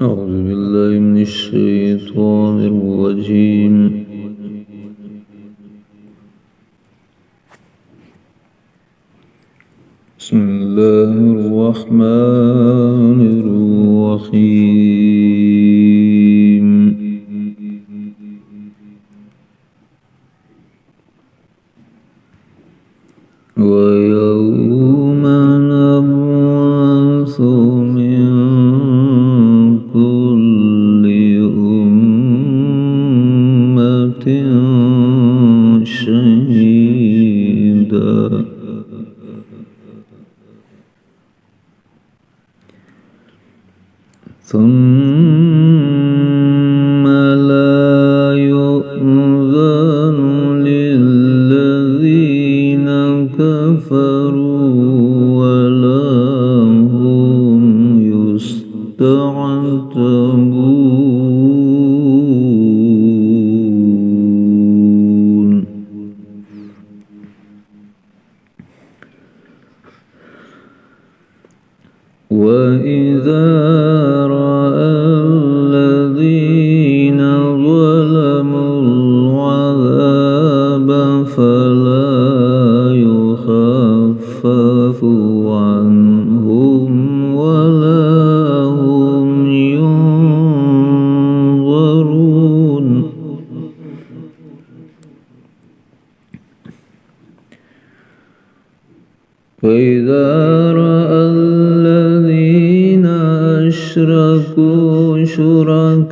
أعوذ بالله من الشيطان الرجيم. بسم الله الرحمن الرحيم. ويوم نبعث من كل أمة شهيدا ثم لا يؤذن للذين كفروا ولا هم يستعتبون. وإذا رأى الذين ظلموا العذاب فلا يخفف عنهم ولا هم ينظرون. وإذا رأى الذين أشركوا شركاءهم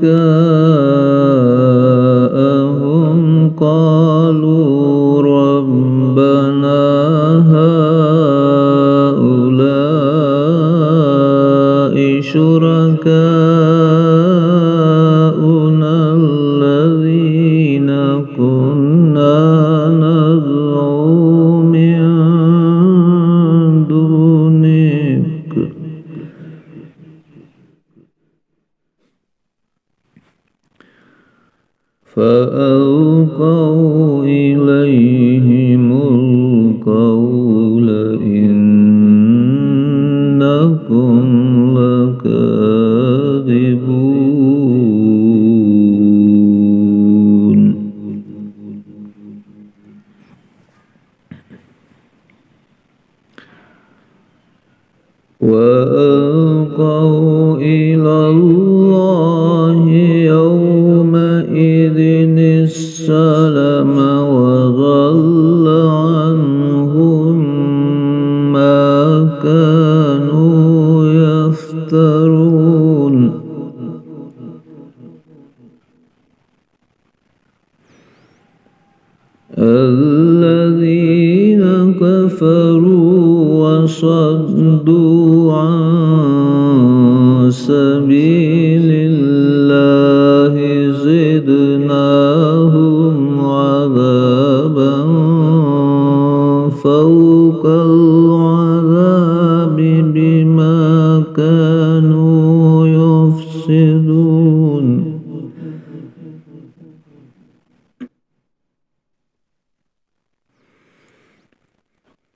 قالوا ربنا هؤلاء شركاؤنا الذين كنا ندعو من دونك فألقوا إليهم القول إنكم لكاذبون. وألقوا إلى الله يومئذ السلم وضل عنهم ما كانوا يفترون. الذين كفروا وصدوا عن سبيل الله زدناهم عذابا فوق العذاب بما كانوا يفسدون.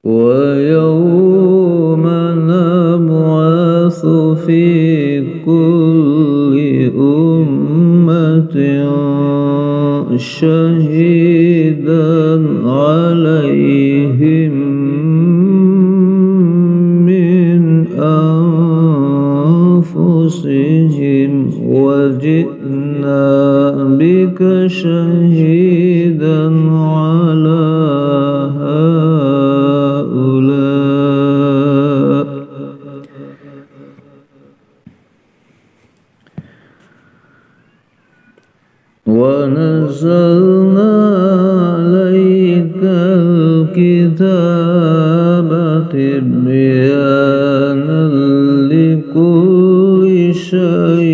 ويوم نبعث في كل أمة شهيدا عليهم من أنفسهم وجئنا بك شهيدا على هؤلاء ونزلنا عليك الكتاب تبيانا لكل شيء